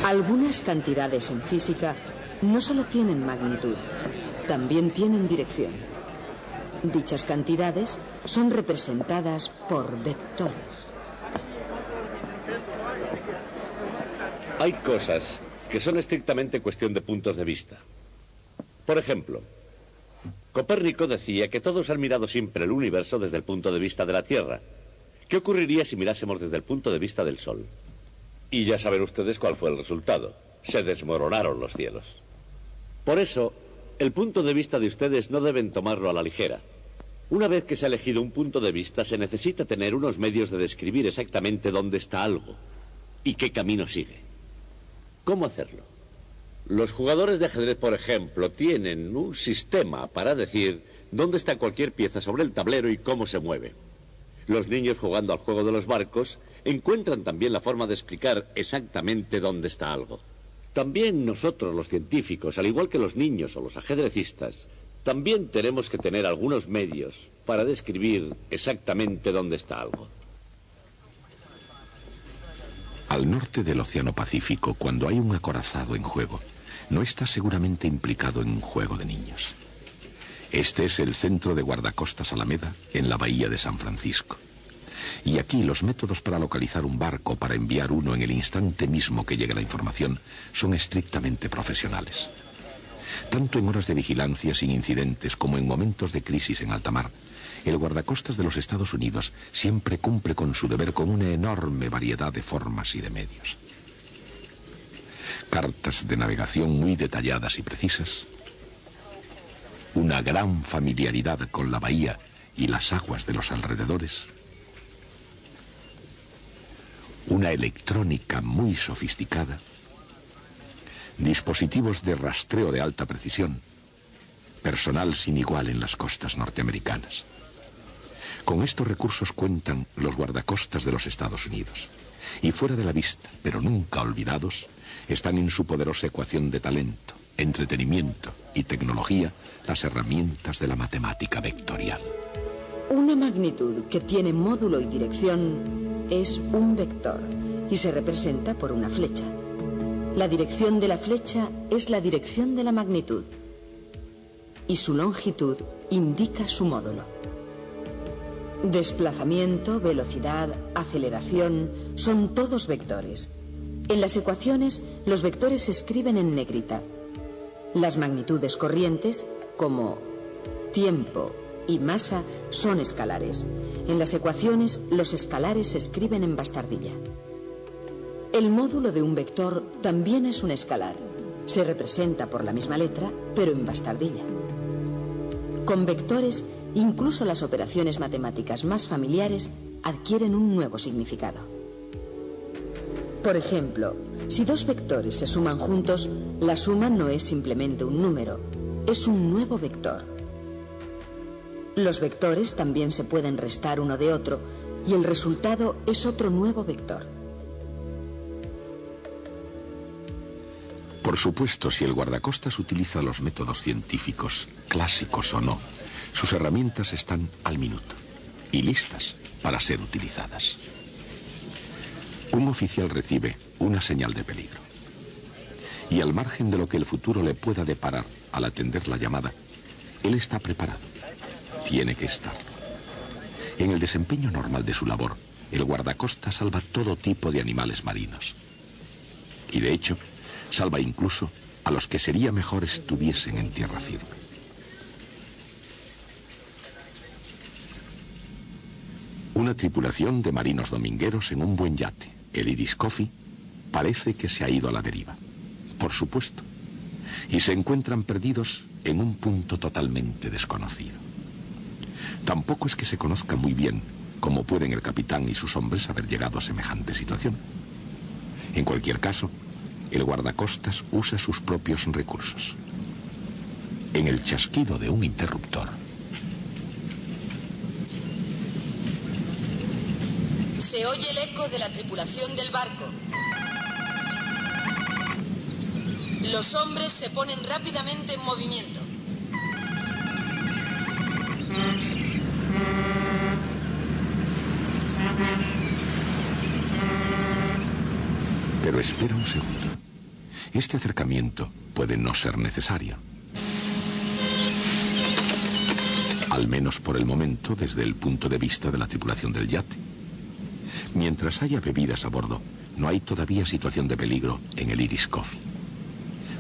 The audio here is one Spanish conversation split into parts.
Algunas cantidades en física no solo tienen magnitud, también tienen dirección. Dichas cantidades son representadas por vectores. Hay cosas que son estrictamente cuestión de puntos de vista. Por ejemplo, Copérnico decía que todos han mirado siempre el universo desde el punto de vista de la Tierra. ¿Qué ocurriría si mirásemos desde el punto de vista del Sol? Y ya saben ustedes cuál fue el resultado. Se desmoronaron los cielos. Por eso, el punto de vista de ustedes no deben tomarlo a la ligera. Una vez que se ha elegido un punto de vista, se necesita tener unos medios de describir exactamente dónde está algo y qué camino sigue. ¿Cómo hacerlo? Los jugadores de ajedrez, por ejemplo, tienen un sistema para decir dónde está cualquier pieza sobre el tablero y cómo se mueve. Los niños jugando al juego de los barcos encuentran también la forma de explicar exactamente dónde está algo. También nosotros, los científicos, al igual que los niños o los ajedrecistas, también tenemos que tener algunos medios para describir exactamente dónde está algo. Al norte del Océano Pacífico, cuando hay un acorazado en juego, no está seguramente implicado en un juego de niños. Este es el centro de guardacostas Alameda, en la bahía de San Francisco. Y aquí los métodos para localizar un barco, para enviar uno en el instante mismo que llegue la información, son estrictamente profesionales. Tanto en horas de vigilancia sin incidentes como en momentos de crisis en alta mar, el guardacostas de los Estados Unidos siempre cumple con su deber con una enorme variedad de formas y de medios. Cartas de navegación muy detalladas y precisas, una gran familiaridad con la bahía y las aguas de los alrededores, una electrónica muy sofisticada, dispositivos de rastreo de alta precisión, personal sin igual en las costas norteamericanas. Con estos recursos cuentan los guardacostas de los Estados Unidos. Y fuera de la vista, pero nunca olvidados, están en su poderosa ecuación de talento, entretenimiento y tecnología las herramientas de la matemática vectorial. Una magnitud que tiene módulo y dirección es un vector y se representa por una flecha. La dirección de la flecha es la dirección de la magnitud y su longitud indica su módulo. Desplazamiento, velocidad, aceleración son todos vectores. En las ecuaciones, los vectores se escriben en negrita. Las magnitudes corrientes, como tiempo y masa, son escalares. En las ecuaciones, los escalares se escriben en bastardilla. El módulo de un vector también es un escalar. Se representa por la misma letra, pero en bastardilla. Con vectores, incluso las operaciones matemáticas más familiares adquieren un nuevo significado. Por ejemplo, si dos vectores se suman juntos, la suma no es simplemente un número, es un nuevo vector. Los vectores también se pueden restar uno de otro y el resultado es otro nuevo vector. Por supuesto, si el guardacostas utiliza los métodos científicos, clásicos o no, sus herramientas están al minuto y listas para ser utilizadas. Un oficial recibe una señal de peligro y al margen de lo que el futuro le pueda deparar al atender la llamada, él está preparado, tiene que estar. En el desempeño normal de su labor, el guardacostas salva todo tipo de animales marinos y de hecho salva incluso a los que sería mejor estuviesen en tierra firme. Una tripulación de marinos domingueros en un buen yate, el Iris Coffee, parece que se ha ido a la deriva, por supuesto, y se encuentran perdidos en un punto totalmente desconocido. Tampoco es que se conozca muy bien cómo pueden el capitán y sus hombres haber llegado a semejante situación. En cualquier caso, el guardacostas usa sus propios recursos. En el chasquido de un interruptor, se oye el eco de la tripulación del barco. Los hombres se ponen rápidamente en movimiento. pero espera un segundo. Este acercamiento puede no ser necesario. Al menos por el momento, desde el punto de vista de la tripulación del yate. Mientras haya bebidas a bordo, no hay todavía situación de peligro en el Irish Coffee.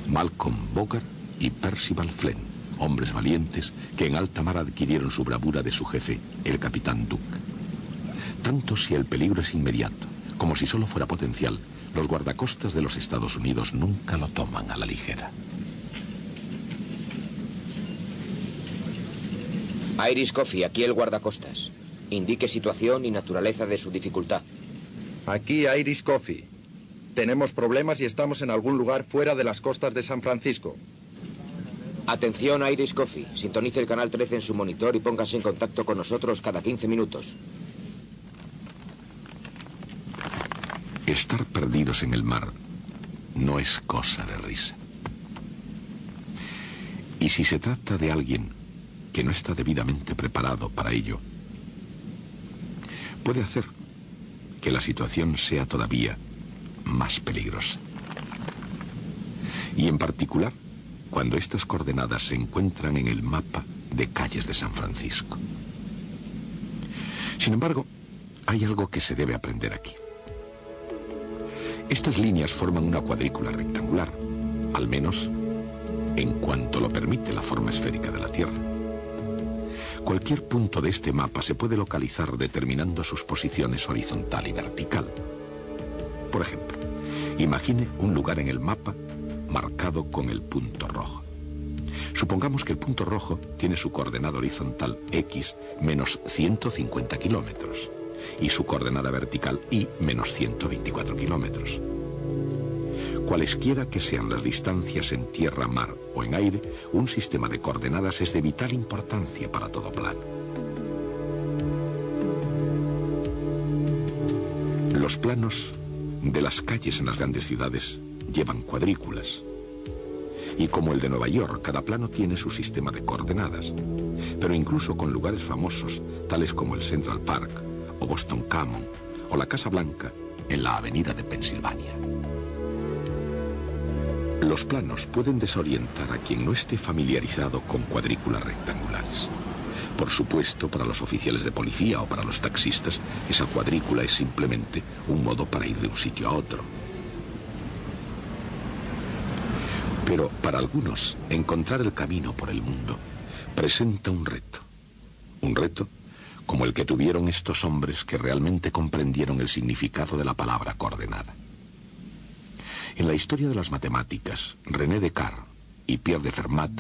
Malcolm Bogart y Percival Flynn, hombres valientes que en alta mar adquirieron su bravura de su jefe, el capitán Duke. Tanto si el peligro es inmediato, como si solo fuera potencial, los guardacostas de los Estados Unidos nunca lo toman a la ligera. Irish Coffee, aquí el guardacostas. Indique situación y naturaleza de su dificultad. Aquí Irish Coffee. Tenemos problemas y estamos en algún lugar fuera de las costas de San Francisco. Atención, Irish Coffee. Sintonice el canal 13 en su monitor y póngase en contacto con nosotros cada 15 minutos. Estar perdidos en el mar no es cosa de risa. Y si se trata de alguien que no está debidamente preparado para ello, puede hacer que la situación sea todavía más peligrosa. Y en particular, cuando estas coordenadas se encuentran en el mapa de calles de San Francisco. Sin embargo, hay algo que se debe aprender aquí. Estas líneas forman una cuadrícula rectangular, al menos en cuanto lo permite la forma esférica de la Tierra. Cualquier punto de este mapa se puede localizar determinando sus posiciones horizontal y vertical. Por ejemplo, imagine un lugar en el mapa marcado con el punto rojo. Supongamos que el punto rojo tiene su coordenada horizontal x menos 150 kilómetros y su coordenada vertical y menos 124 kilómetros. Cualesquiera que sean las distancias en tierra, mar o en aire, un sistema de coordenadas es de vital importancia para todo plano. Los planos de las calles en las grandes ciudades llevan cuadrículas. Y como el de Nueva York, cada plano tiene su sistema de coordenadas. Pero incluso con lugares famosos, tales como el Central Park, o Boston Common, o la Casa Blanca, en la avenida de Pensilvania. Los planos pueden desorientar a quien no esté familiarizado con cuadrículas rectangulares. Por supuesto, para los oficiales de policía o para los taxistas, esa cuadrícula es simplemente un modo para ir de un sitio a otro. Pero para algunos, encontrar el camino por el mundo presenta un reto. Un reto como el que tuvieron estos hombres que realmente comprendieron el significado de la palabra coordenada. En la historia de las matemáticas, René Descartes y Pierre de Fermat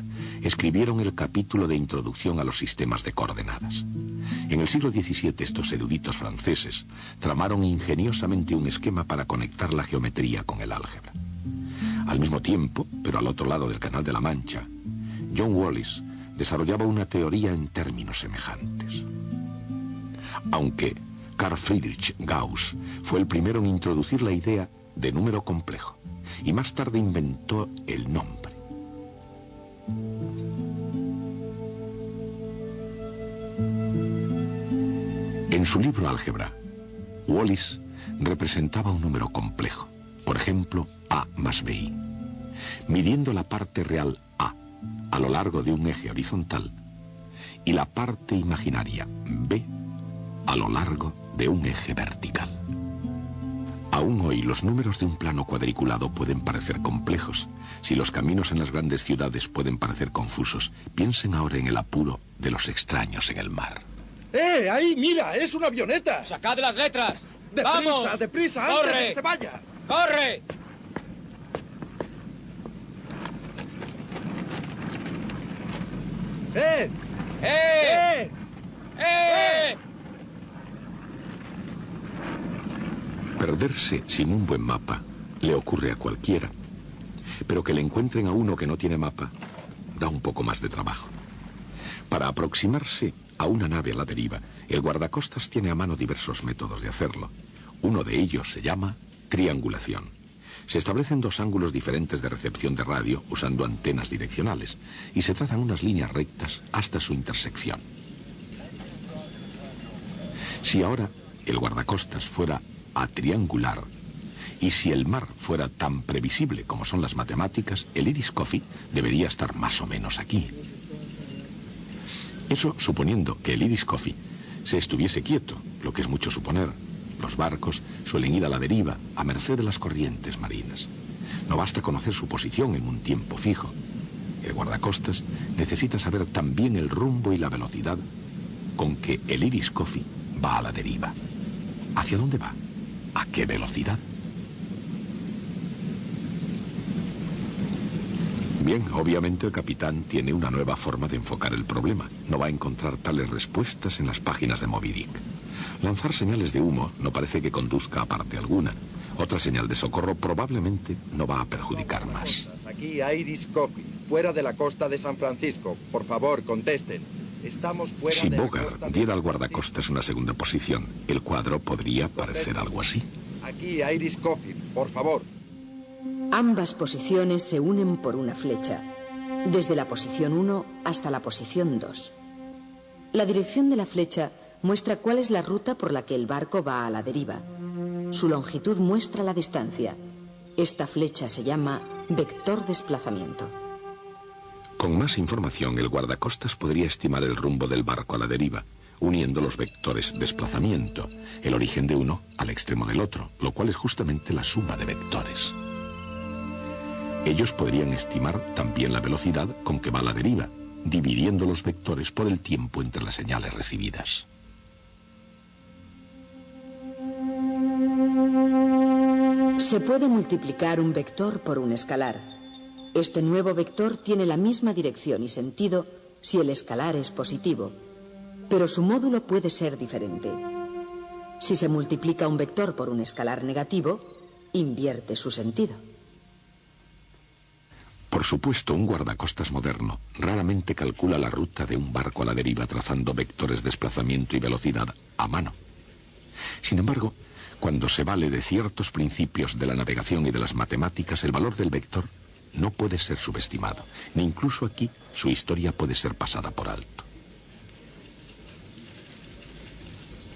escribieron el capítulo de introducción a los sistemas de coordenadas. En el siglo XVII, estos eruditos franceses tramaron ingeniosamente un esquema para conectar la geometría con el álgebra. Al mismo tiempo, pero al otro lado del Canal de la Mancha, John Wallis desarrollaba una teoría en términos semejantes. Aunque Carl Friedrich Gauss fue el primero en introducir la idea de número complejo, y más tarde inventó el nombre. En su libro Álgebra, Wallis representaba un número complejo, por ejemplo, A más BI, midiendo la parte real a lo largo de un eje horizontal y la parte imaginaria B a lo largo de un eje vertical. Aún hoy los números de un plano cuadriculado pueden parecer complejos. Si los caminos en las grandes ciudades pueden parecer confusos, piensen ahora en el apuro de los extraños en el mar. ¡Ahí, mira! ¡Es una avioneta! ¡Sacad las letras! ¡Deprisa, ¡Vamos! deprisa! ¡Corre! ¡Antes de que se vaya! ¡Corre! ¡Eh! ¡Eh! ¡Eh! Perderse sin un buen mapa le ocurre a cualquiera, pero que le encuentren a uno que no tiene mapa da un poco más de trabajo. Para aproximarse a una nave a la deriva, el guardacostas tiene a mano diversos métodos de hacerlo. Uno de ellos se llama triangulación. Se establecen dos ángulos diferentes de recepción de radio usando antenas direccionales y se trazan unas líneas rectas hasta su intersección. Si ahora el guardacostas fuera a triangular Y si el mar fuera tan previsible como son las matemáticas, el Iris Coffee debería estar más o menos aquí. Eso suponiendo que el Iris Coffee se estuviese quieto, lo que es mucho suponer. Los barcos suelen ir a la deriva, a merced de las corrientes marinas. No basta conocer su posición en un tiempo fijo. El guardacostas necesita saber también el rumbo y la velocidad con que el Iris Coffee va a la deriva. ¿Hacia dónde va? ¿A qué velocidad? Bien, obviamente el capitán tiene una nueva forma de enfocar el problema. No va a encontrar tales respuestas en las páginas de Moby Dick. Lanzar señales de humo no parece que conduzca a parte alguna. Otra señal de socorro probablemente no va a perjudicar más. Aquí Iris Coffee, fuera de la costa de San Francisco. Por favor, contesten. Estamos fuera Si de la Bogart costa de diera al San guardacostas una segunda posición, el cuadro podría parecer algo así. Aquí Iris Coffee, por favor. Ambas posiciones se unen por una flecha, desde la posición 1 hasta la posición 2. La dirección de la flecha muestra cuál es la ruta por la que el barco va a la deriva. Su longitud muestra la distancia. Esta flecha se llama vector desplazamiento. Con más información, el guardacostas podría estimar el rumbo del barco a la deriva, uniendo los vectores desplazamiento, el origen de uno al extremo del otro, lo cual es justamente la suma de vectores. Ellos podrían estimar también la velocidad con que va la deriva, dividiendo los vectores por el tiempo entre las señales recibidas. Se puede multiplicar un vector por un escalar. Este nuevo vector tiene la misma dirección y sentido si el escalar es positivo, pero su módulo puede ser diferente. Si se multiplica un vector por un escalar negativo, invierte su sentido. Por supuesto, un guardacostas moderno raramente calcula la ruta de un barco a la deriva trazando vectores de desplazamiento y velocidad a mano. Sin embargo, cuando se vale de ciertos principios de la navegación y de las matemáticas, el valor del vector no puede ser subestimado, ni incluso aquí su historia puede ser pasada por alto.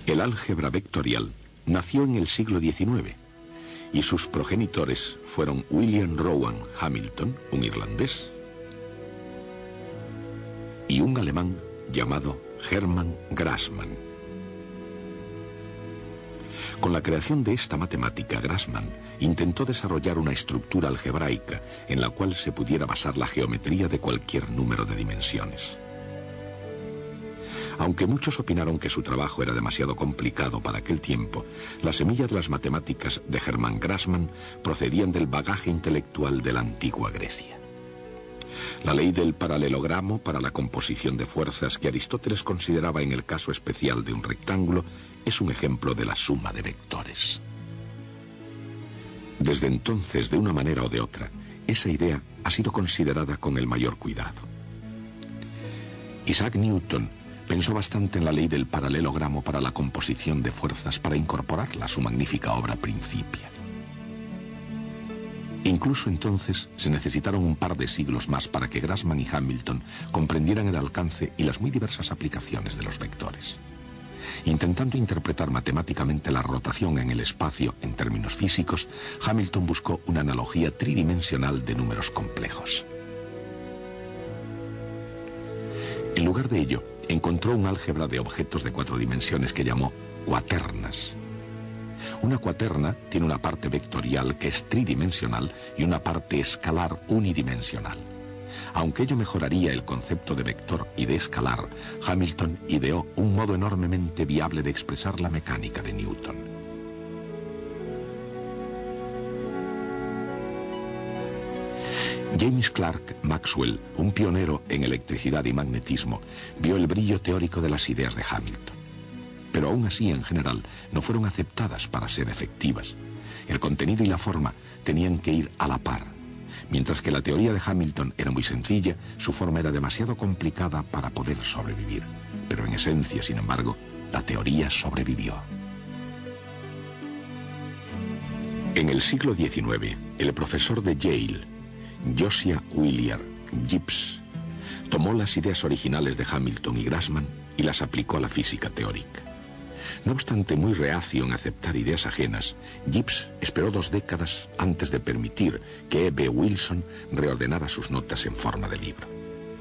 El álgebra vectorial nació en el siglo XIX y sus progenitores fueron William Rowan Hamilton, un irlandés, y un alemán llamado Hermann Grassmann. Con la creación de esta matemática, Grassmann intentó desarrollar una estructura algebraica en la cual se pudiera basar la geometría de cualquier número de dimensiones. Aunque muchos opinaron que su trabajo era demasiado complicado para aquel tiempo, la semilla de las matemáticas de Hermann Grassmann procedían del bagaje intelectual de la antigua Grecia. La ley del paralelogramo para la composición de fuerzas que Aristóteles consideraba en el caso especial de un rectángulo es un ejemplo de la suma de vectores. Desde entonces, de una manera o de otra, esa idea ha sido considerada con el mayor cuidado. Isaac Newton pensó bastante en la ley del paralelogramo para la composición de fuerzas para incorporarla a su magnífica obra Principia. Incluso entonces se necesitaron un par de siglos más para que Grassmann y Hamilton comprendieran el alcance y las muy diversas aplicaciones de los vectores. Intentando interpretar matemáticamente la rotación en el espacio en términos físicos, Hamilton buscó una analogía tridimensional de números complejos. En lugar de ello, encontró un álgebra de objetos de 4 dimensiones que llamó cuaternas. Una cuaterna tiene una parte vectorial que es tridimensional y una parte escalar unidimensional. Aunque ello mejoraría el concepto de vector y de escalar, Hamilton ideó un modo enormemente viable de expresar la mecánica de Newton. James Clerk Maxwell, un pionero en electricidad y magnetismo, vio el brillo teórico de las ideas de Hamilton. Pero aún así, en general, no fueron aceptadas para ser efectivas. El contenido y la forma tenían que ir a la par. Mientras que la teoría de Hamilton era muy sencilla, su forma era demasiado complicada para poder sobrevivir. Pero en esencia, sin embargo, la teoría sobrevivió. En el siglo XIX, el profesor de Yale, Josiah Willard Gibbs, tomó las ideas originales de Hamilton y Grassmann y las aplicó a la física teórica. No obstante, muy reacio en aceptar ideas ajenas, Gibbs esperó 2 décadas antes de permitir que E.B. Wilson reordenara sus notas en forma de libro.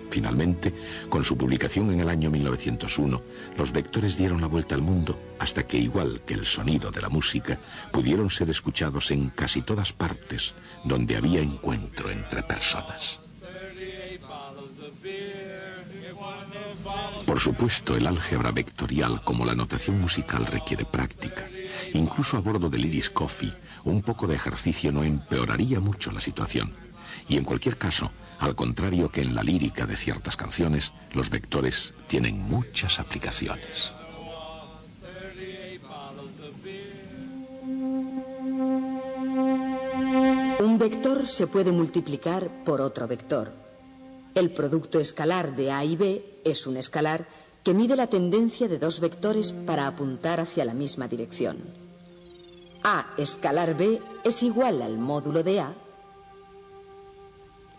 Finalmente, con su publicación en el año 1901, los vectores dieron la vuelta al mundo hasta que, igual que el sonido de la música, pudieron ser escuchados en casi todas partes donde había encuentro entre personas. Por supuesto, el álgebra vectorial como la notación musical requiere práctica. Incluso a bordo del Irish Coffee, un poco de ejercicio no empeoraría mucho la situación. Y en cualquier caso, al contrario que en la lírica de ciertas canciones, los vectores tienen muchas aplicaciones. Un vector se puede multiplicar por otro vector. El producto escalar de A y B es un escalar que mide la tendencia de 2 vectores para apuntar hacia la misma dirección. A escalar B es igual al módulo de A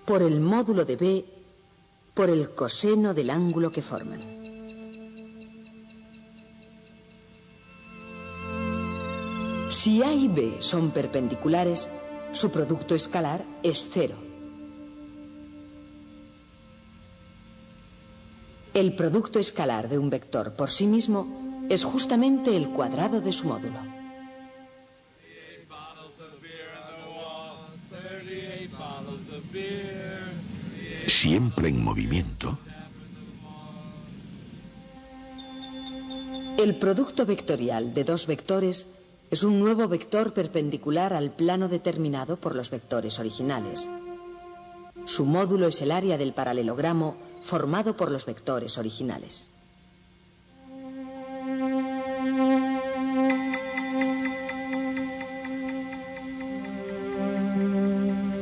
por el módulo de B por el coseno del ángulo que forman. Si A y B son perpendiculares, su producto escalar es 0. El producto escalar de un vector por sí mismo es justamente el cuadrado de su módulo. Siempre en movimiento. El producto vectorial de 2 vectores es un nuevo vector perpendicular al plano determinado por los vectores originales. Su módulo es el área del paralelogramo formado por los vectores originales.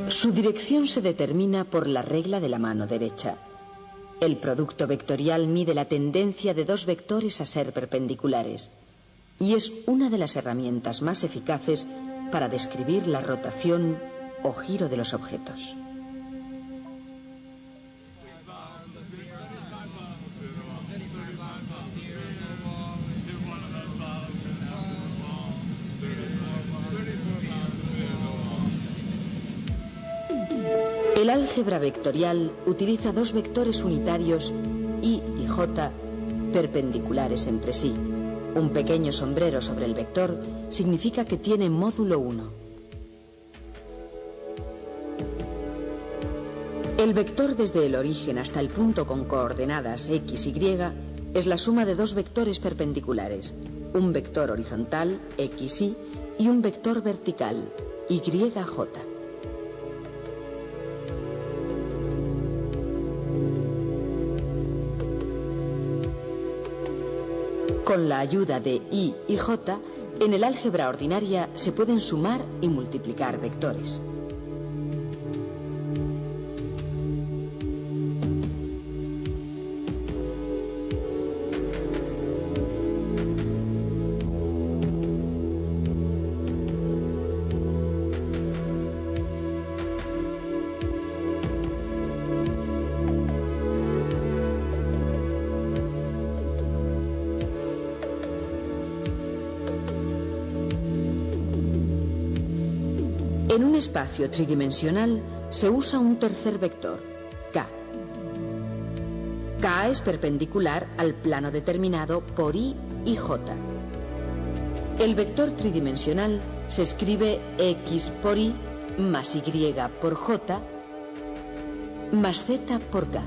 Su dirección se determina por la regla de la mano derecha. El producto vectorial mide la tendencia de 2 vectores a ser perpendiculares y es una de las herramientas más eficaces para describir la rotación o giro de los objetos. El álgebra vectorial utiliza 2 vectores unitarios I y J perpendiculares entre sí. Un pequeño sombrero sobre el vector significa que tiene módulo 1. El vector desde el origen hasta el punto con coordenadas X, Y es la suma de 2 vectores perpendiculares, un vector horizontal, XY, y un vector vertical, YJ. Con la ayuda de I y J, en el álgebra ordinaria se pueden sumar y multiplicar vectores. En un espacio tridimensional se usa un tercer vector, K. K es perpendicular al plano determinado por I y J. El vector tridimensional se escribe X por Y más Y por J más Z por K.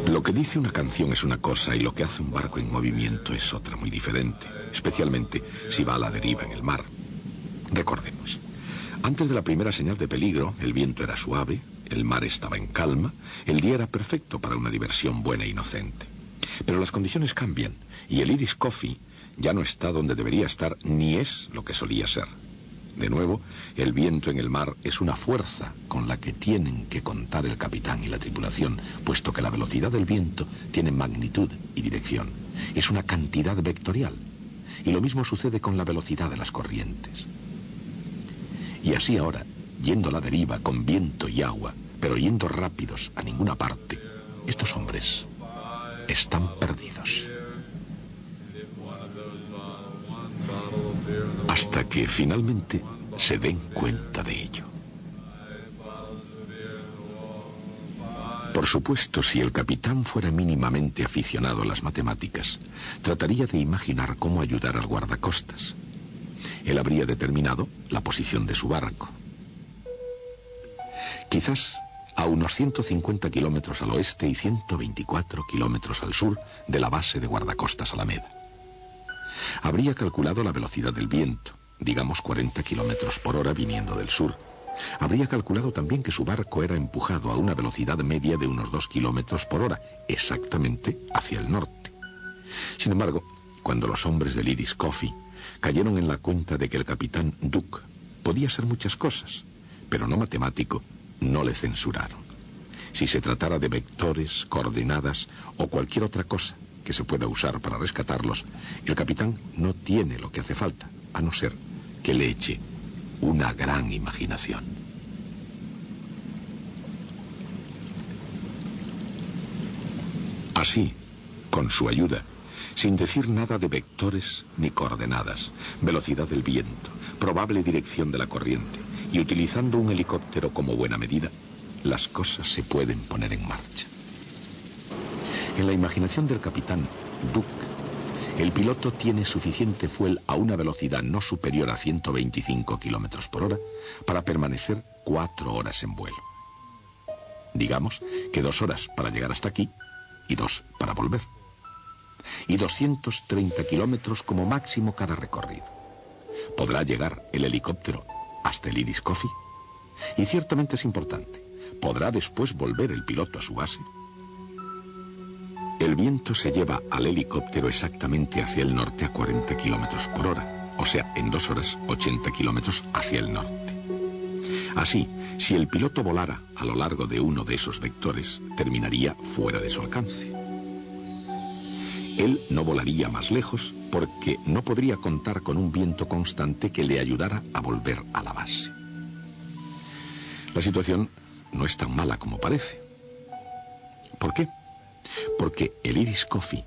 Lo que dice una canción es una cosa y lo que hace un barco en movimiento es otra muy diferente, especialmente si va a la deriva en el mar. Recordemos, antes de la primera señal de peligro, el viento era suave, el mar estaba en calma, el día era perfecto para una diversión buena e inocente. Pero las condiciones cambian y el Irish Coffee ya no está donde debería estar ni es lo que solía ser. De nuevo, el viento en el mar es una fuerza con la que tienen que contar el capitán y la tripulación, puesto que la velocidad del viento tiene magnitud y dirección. Es una cantidad vectorial. Y lo mismo sucede con la velocidad de las corrientes. Y así ahora, yendo a la deriva con viento y agua, pero yendo rápidos a ninguna parte, estos hombres están perdidos. Hasta que finalmente se den cuenta de ello. Por supuesto, si el capitán fuera mínimamente aficionado a las matemáticas, trataría de imaginar cómo ayudar al guardacostas. Él habría determinado la posición de su barco. Quizás a unos 150 kilómetros al oeste y 124 kilómetros al sur de la base de guardacostas Alameda. Habría calculado la velocidad del viento, digamos 40 kilómetros por hora viniendo del sur. Habría calculado también que su barco era empujado a una velocidad media de unos 2 kilómetros por hora, exactamente hacia el norte. Sin embargo, cuando los hombres del Irish Coffee cayeron en la cuenta de que el capitán Duke podía ser muchas cosas, pero no matemático, no le censuraron. Si se tratara de vectores, coordenadas o cualquier otra cosa que se pueda usar para rescatarlos, el capitán no tiene lo que hace falta, a no ser que le eche una gran imaginación. Así, con su ayuda, sin decir nada de vectores ni coordenadas, velocidad del viento, probable dirección de la corriente, y utilizando un helicóptero como buena medida, las cosas se pueden poner en marcha. En la imaginación del capitán Duke, el piloto tiene suficiente fuel a una velocidad no superior a 125 kilómetros por hora para permanecer 4 horas en vuelo. Digamos que 2 horas para llegar hasta aquí y 2 para volver. Y 230 kilómetros como máximo cada recorrido. ¿Podrá llegar el helicóptero hasta el Irish Coffee? Y ciertamente es importante. ¿Podrá después volver el piloto a su base? El viento se lleva al helicóptero exactamente hacia el norte a 40 kilómetros por hora, o sea, en 2 horas 80 kilómetros hacia el norte. Así, si el piloto volara a lo largo de uno de esos vectores, terminaría fuera de su alcance. Él no volaría más lejos porque no podría contar con un viento constante que le ayudara a volver a la base. La situación no es tan mala como parece. ¿Por qué? Porque el Irish Coffee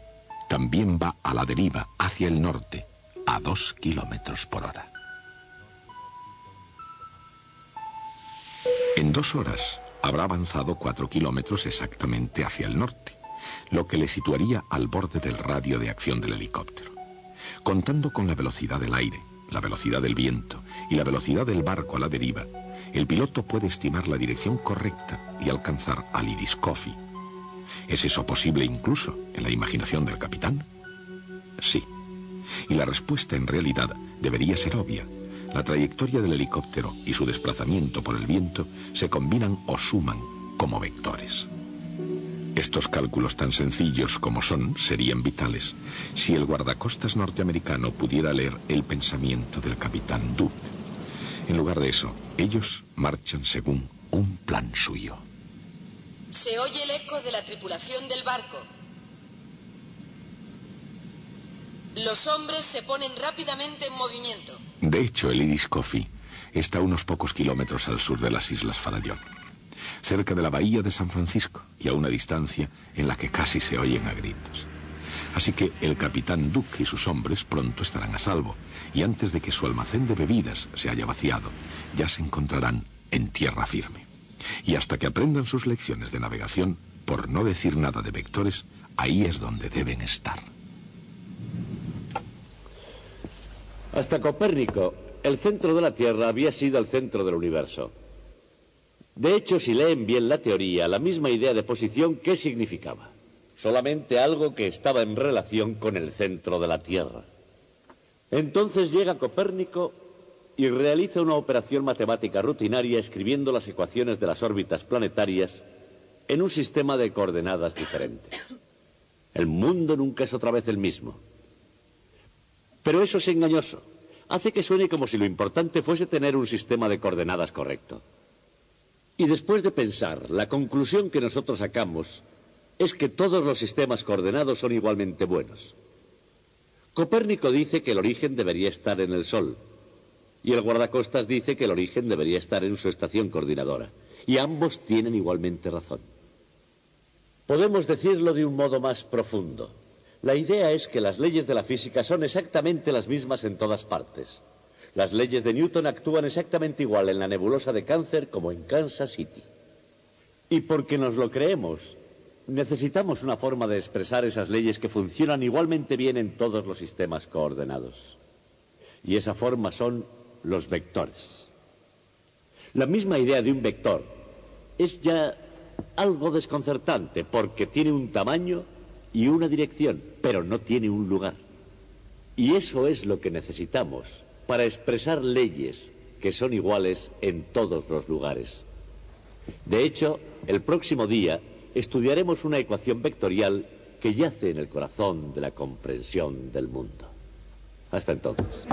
también va a la deriva hacia el norte a 2 kilómetros por hora. En 2 horas habrá avanzado 4 kilómetros exactamente hacia el norte, lo que le situaría al borde del radio de acción del helicóptero. Contando con la velocidad del aire, la velocidad del viento y la velocidad del barco a la deriva, el piloto puede estimar la dirección correcta y alcanzar al Irish Coffee. ¿Es eso posible incluso en la imaginación del capitán? Sí. Y la respuesta en realidad debería ser obvia. La trayectoria del helicóptero y su desplazamiento por el viento se combinan o suman como vectores. Estos cálculos tan sencillos como son serían vitales si el guardacostas norteamericano pudiera leer el pensamiento del capitán Duke. En lugar de eso, ellos marchan según un plan suyo. Se oye el eco de la tripulación del barco. Los hombres se ponen rápidamente en movimiento. De hecho, el Irish Coffee está a unos pocos kilómetros al sur de las Islas Farallón, cerca de la bahía de San Francisco y a una distancia en la que casi se oyen a gritos. Así que el capitán Duke y sus hombres pronto estarán a salvo, y antes de que su almacén de bebidas se haya vaciado, ya se encontrarán en tierra firme. Y hasta que aprendan sus lecciones de navegación, por no decir nada de vectores, ahí es donde deben estar. Hasta Copérnico, el centro de la Tierra había sido el centro del universo. De hecho, si leen bien la teoría, la misma idea de posición, ¿qué significaba? Solamente algo que estaba en relación con el centro de la Tierra. Entonces llega Copérnico y realiza una operación matemática rutinaria escribiendo las ecuaciones de las órbitas planetarias en un sistema de coordenadas diferente. El mundo nunca es otra vez el mismo. Pero eso es engañoso. Hace que suene como si lo importante fuese tener un sistema de coordenadas correcto. Y después de pensar, la conclusión que nosotros sacamos es que todos los sistemas coordenados son igualmente buenos. Copérnico dice que el origen debería estar en el Sol. Y el guardacostas dice que el origen debería estar en su estación coordinadora. Y ambos tienen igualmente razón. Podemos decirlo de un modo más profundo. La idea es que las leyes de la física son exactamente las mismas en todas partes. Las leyes de Newton actúan exactamente igual en la nebulosa de Cáncer como en Kansas City. Y porque nos lo creemos, necesitamos una forma de expresar esas leyes que funcionan igualmente bien en todos los sistemas coordenados. Y esa forma son los vectores. La misma idea de un vector es ya algo desconcertante porque tiene un tamaño y una dirección, pero no tiene un lugar. Y eso es lo que necesitamos para expresar leyes que son iguales en todos los lugares. De hecho, el próximo día estudiaremos una ecuación vectorial que yace en el corazón de la comprensión del mundo. Hasta entonces.